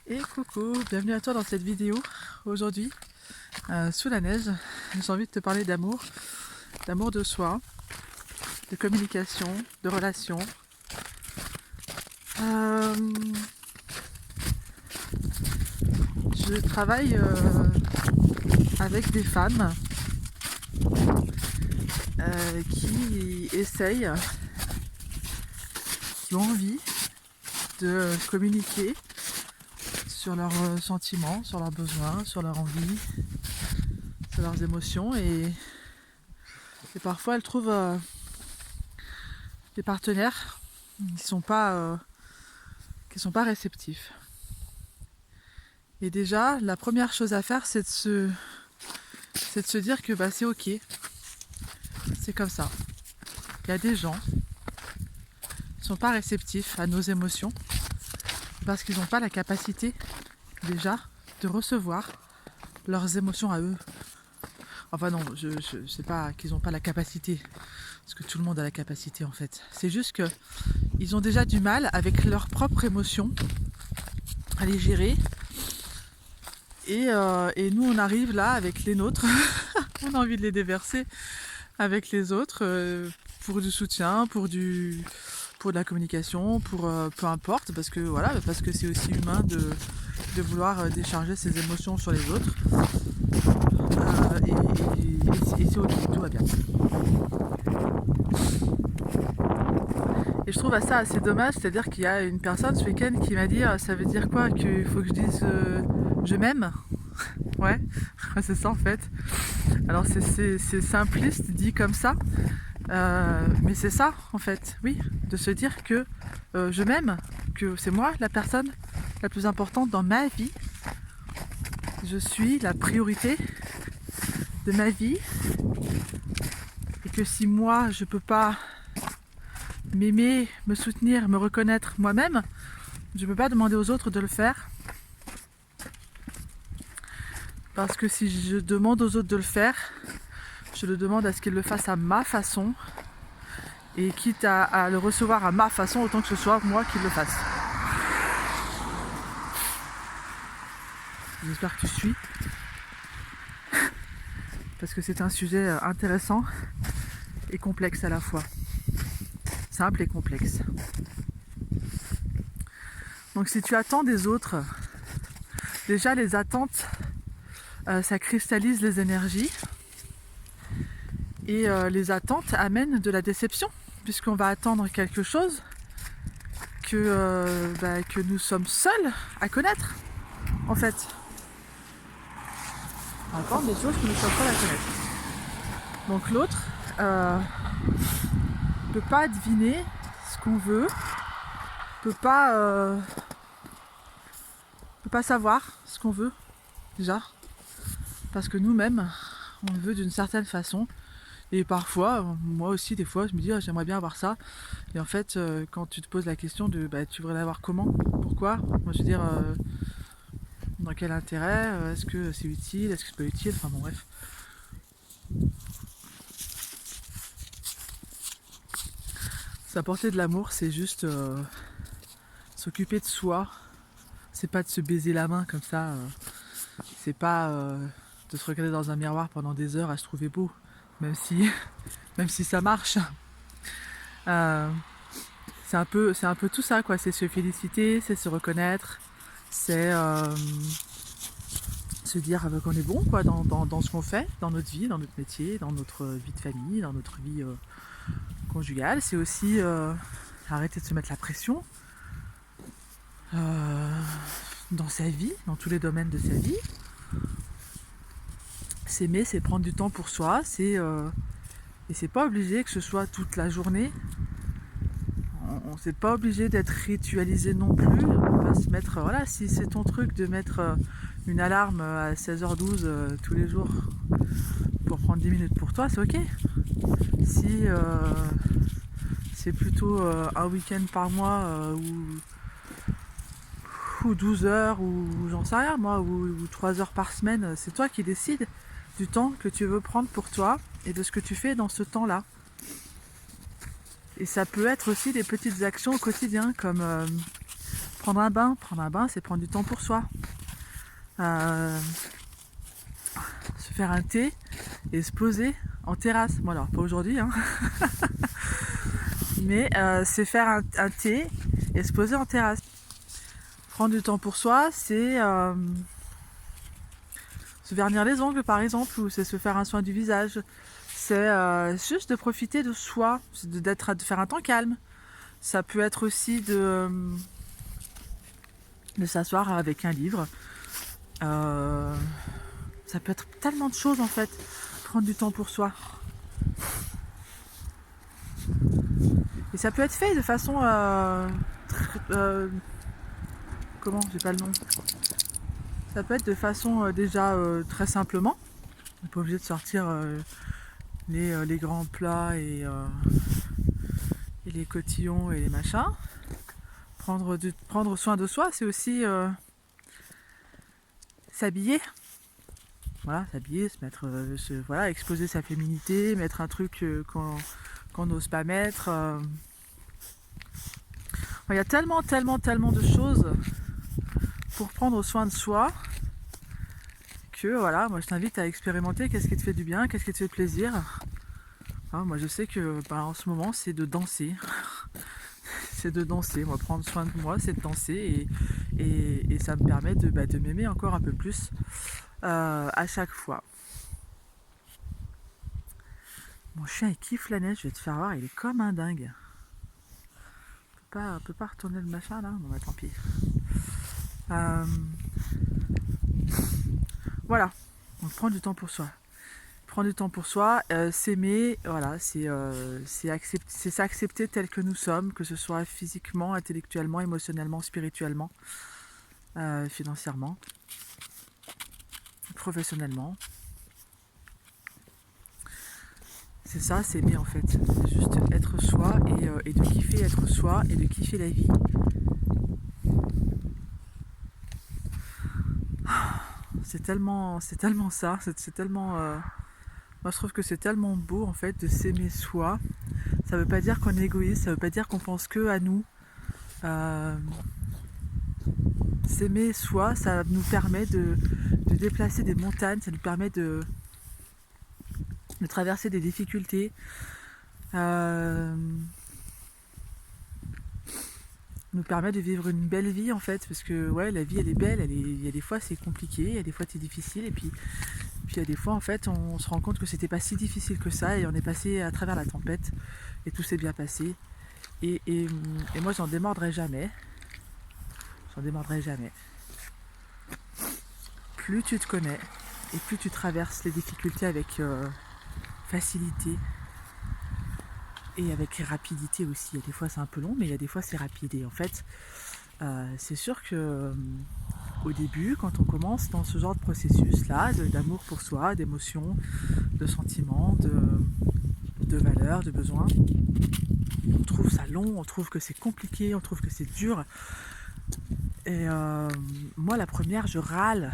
Et coucou, bienvenue à toi dans cette vidéo. Aujourd'hui, sous la neige, j'ai envie de te parler d'amour, d'amour de soi, de communication, de relations. Je travaille avec des femmes qui essayent, qui ont envie de communiquer sur leurs sentiments, sur leurs besoins, sur leurs envies, sur leurs émotions et parfois elles trouvent des partenaires qui sont pas réceptifs. Et déjà, la première chose à faire, c'est de se dire que c'est ok, c'est comme ça. Il y a des gens qui sont pas réceptifs à nos émotions parce qu'ils n'ont pas la capacité déjà de recevoir leurs émotions à eux. Enfin non, je sais pas qu'ils n'ont pas la capacité, parce que tout le monde a la capacité en fait. C'est juste que ils ont déjà du mal avec leurs propres émotions à les gérer. Et nous on arrive là avec les nôtres, on a envie de les déverser avec les autres pour du soutien, pour de la communication, pour peu importe, parce que c'est aussi humain de vouloir décharger ses émotions sur les autres. Et c'est ok, tout va bien. Et je trouve ça assez dommage, c'est-à-dire qu'il y a une personne ce week-end qui m'a dit ça veut dire quoi qu'il faut que je dise je m'aime. Ouais, c'est ça en fait. Alors c'est simpliste dit comme ça, mais c'est ça en fait, oui, de se dire que je m'aime, que c'est moi la personne la plus importante dans ma vie. Je suis la priorité de ma vie et que si moi je peux pas m'aimer, me soutenir, me reconnaître moi-même, je peux pas demander aux autres de le faire. Parce que si je demande aux autres de le faire, je le demande à ce qu'ils le fassent à ma façon. Et quitte à le recevoir à ma façon, autant que ce soit moi qui le fasse. J'espère que tu suis. Parce que c'est un sujet intéressant et complexe à la fois. Simple et complexe. Donc si tu attends des autres, déjà les attentes, ça cristallise les énergies. Et les attentes amènent de la déception, puisqu'on va attendre quelque chose que nous sommes seuls à connaître, en fait. On va attendre des choses que nous sommes seuls à connaître. Donc l'autre peut pas deviner ce qu'on veut, peut pas savoir ce qu'on veut, déjà, parce que nous-mêmes, on le veut d'une certaine façon. Et parfois, moi aussi, des fois, je me dis j'aimerais bien avoir ça. Et en fait, quand tu te poses la question de tu voudrais l'avoir comment, pourquoi, moi je veux dire dans quel intérêt, est-ce que c'est utile, est-ce que c'est pas utile, enfin bon bref. S'apporter de l'amour, c'est juste s'occuper de soi. C'est pas de se baiser la main comme ça. C'est pas de se regarder dans un miroir pendant des heures à se trouver beau, même si ça marche. C'est un peu tout ça quoi, c'est se féliciter, c'est se reconnaître, c'est se dire qu'on est bon quoi dans ce qu'on fait, dans notre vie, dans notre métier, dans notre vie de famille, dans notre vie conjugale. C'est aussi arrêter de se mettre la pression dans sa vie, dans tous les domaines de sa vie. S'aimer, c'est prendre du temps pour soi, et c'est pas obligé que ce soit toute la journée. On s'est pas obligé d'être ritualisé non plus. On va se mettre, si c'est ton truc de mettre une alarme à 16h12 tous les jours pour prendre 10 minutes pour toi, c'est ok. Si c'est plutôt un week-end par mois ou 12 heures ou j'en sais rien moi, ou 3 heures par semaine, c'est toi qui décides du temps que tu veux prendre pour toi et de ce que tu fais dans ce temps-là. Et ça peut être aussi des petites actions au quotidien comme Prendre un bain, c'est prendre du temps pour soi. Se faire un thé et se poser en terrasse. Bon alors, pas aujourd'hui, hein. Mais c'est faire un thé et se poser en terrasse. Prendre du temps pour soi, c'est se vernir les ongles par exemple, ou c'est se faire un soin du visage. C'est juste de profiter de soi, de faire un temps calme. Ça peut être aussi de s'asseoir avec un livre. Ça peut être tellement de choses en fait. Prendre du temps pour soi. Et ça peut être fait de façon comment, j'ai pas le nom. Ça peut être de façon déjà très simplement. On n'est pas obligé de sortir les grands plats et les cotillons et les machins. Prendre soin de soi, c'est aussi s'habiller. Voilà, s'habiller, se mettre, voilà, exposer sa féminité, mettre un truc qu'on n'ose pas mettre. Il y a tellement de choses pour prendre soin de soi que voilà, moi je t'invite à expérimenter qu'est-ce qui te fait du bien, qu'est-ce qui te fait plaisir. Moi je sais que en ce moment c'est de danser. C'est de danser. Moi, prendre soin de moi, c'est de danser et ça me permet de m'aimer encore un peu plus à chaque fois. Mon chien il kiffe la neige, je vais te faire voir, il est comme un dingue. On peut pas retourner le machin là? Bon bah tant pis. Voilà, donc prendre du temps pour soi. Prendre du temps pour soi, s'aimer, voilà, c'est s'accepter tel que nous sommes, que ce soit physiquement, intellectuellement, émotionnellement, spirituellement, financièrement, professionnellement. C'est ça, s'aimer en fait. C'est juste être soi et de kiffer être soi et de kiffer la vie. C'est tellement ça, c'est tellement... moi je trouve que c'est tellement beau en fait de s'aimer soi. Ça veut pas dire qu'on est égoïste, ça veut pas dire qu'on pense que à nous. S'aimer soi, ça nous permet de déplacer des montagnes, ça nous permet de traverser des difficultés. Nous permet de vivre une belle vie en fait, parce que ouais, la vie elle est belle, il y a des fois c'est compliqué, il y a des fois c'est difficile, et puis il y a des fois en fait on se rend compte que c'était pas si difficile que ça, et on est passé à travers la tempête et tout s'est bien passé, et moi j'en démordrai jamais. Plus tu te connais et plus tu traverses les difficultés avec facilité et avec rapidité aussi. Il y a des fois c'est un peu long, mais il y a des fois c'est rapide. Et en fait, c'est sûr que au début, quand on commence dans ce genre de processus-là, d'amour pour soi, d'émotions, de sentiments, de valeurs, de besoins, on trouve ça long, on trouve que c'est compliqué, on trouve que c'est dur. Et moi, la première, je râle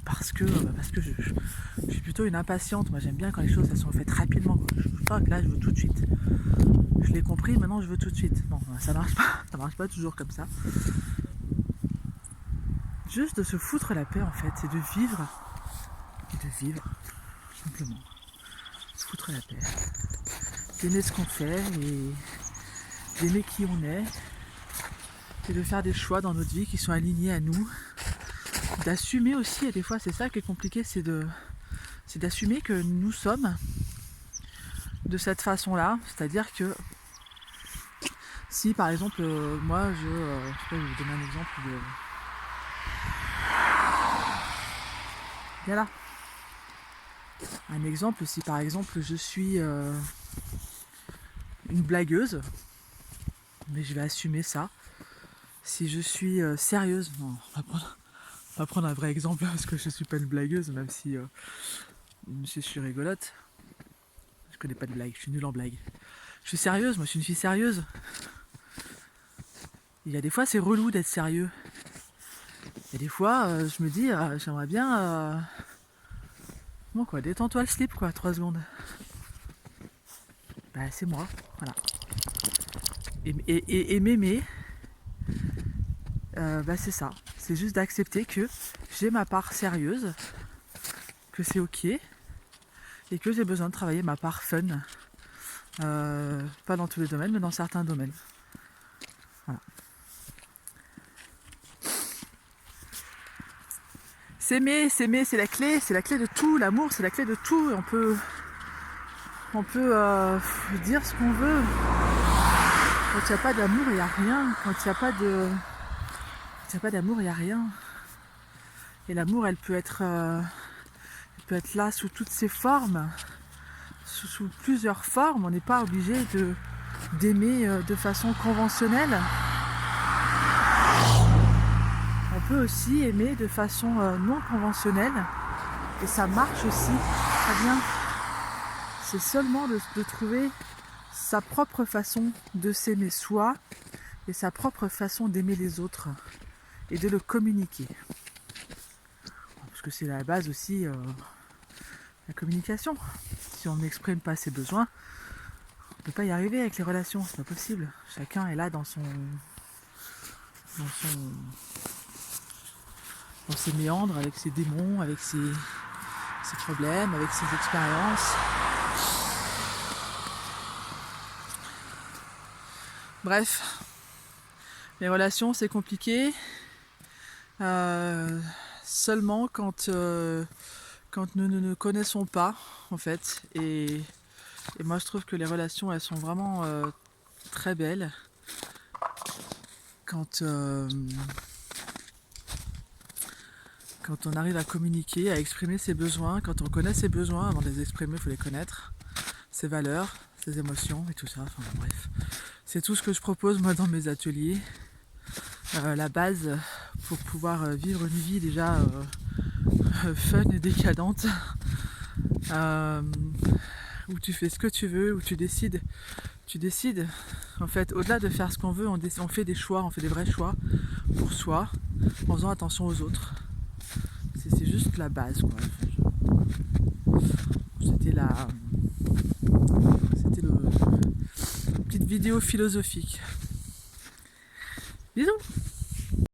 parce que je suis plutôt une impatiente. Moi, j'aime bien quand les choses elles sont faites rapidement. Là, je veux tout de suite. Je l'ai compris, maintenant je veux tout de suite. Non, ça marche pas toujours comme ça. Juste de se foutre la paix en fait, c'est de vivre, simplement. Se foutre la paix. D'aimer ce qu'on fait et d'aimer qui on est. Et de faire des choix dans notre vie qui sont alignés à nous. D'assumer aussi, et des fois c'est ça qui est compliqué, c'est d'assumer que nous sommes de cette façon-là. C'est-à-dire que si par exemple moi je vais vous donner un exemple de... Voilà. Un exemple, si par exemple je suis une blagueuse, mais je vais assumer ça. Si je suis sérieuse, non, on va prendre un vrai exemple parce que je suis pas une blagueuse, même si je suis rigolote. Je connais pas de blague, je suis nulle en blague. Je suis sérieuse, moi je suis une fille sérieuse. Il y a des fois c'est relou d'être sérieux. Et des fois je me dis j'aimerais bien bon quoi, détends-toi le slip quoi, 3 secondes. Bah c'est moi, voilà. Et m'aimer c'est ça. C'est juste d'accepter que j'ai ma part sérieuse, que c'est ok, et que j'ai besoin de travailler ma part fun. Pas dans tous les domaines, mais dans certains domaines. Voilà. S'aimer, c'est la clé de tout. L'amour, c'est la clé de tout. On peut dire ce qu'on veut. Quand il n'y a pas d'amour, il n'y a rien. Quand il n'y a pas d'amour, il n'y a rien. Et l'amour, elle peut être là sous toutes ses formes, sous plusieurs formes. On n'est pas obligé d'aimer de façon conventionnelle. On peut aussi aimer de façon non conventionnelle. Et ça marche aussi très bien. C'est seulement de trouver sa propre façon de s'aimer soi et sa propre façon d'aimer les autres et de le communiquer. Parce que c'est la base aussi, la communication. Si on n'exprime pas ses besoins, on ne peut pas y arriver avec les relations, c'est pas possible. Chacun est là dans ses méandres, avec ses démons, avec ses problèmes, avec ses expériences. Bref, les relations c'est compliqué, seulement quand nous ne nous connaissons pas en fait. Et moi je trouve que les relations elles sont vraiment très belles quand on arrive à communiquer, à exprimer ses besoins, quand on connaît ses besoins. Avant de les exprimer, il faut les connaître, ses valeurs, ses émotions et tout ça, enfin bref. C'est tout ce que je propose moi dans mes ateliers. La base pour pouvoir vivre une vie déjà fun et décadente. Où tu fais ce que tu veux, où tu décides. En fait, au-delà de faire ce qu'on veut, on fait des choix, on fait des vrais choix pour soi, en faisant attention aux autres. C'est juste la base, quoi. C'était la petite vidéo philosophique. Bisous.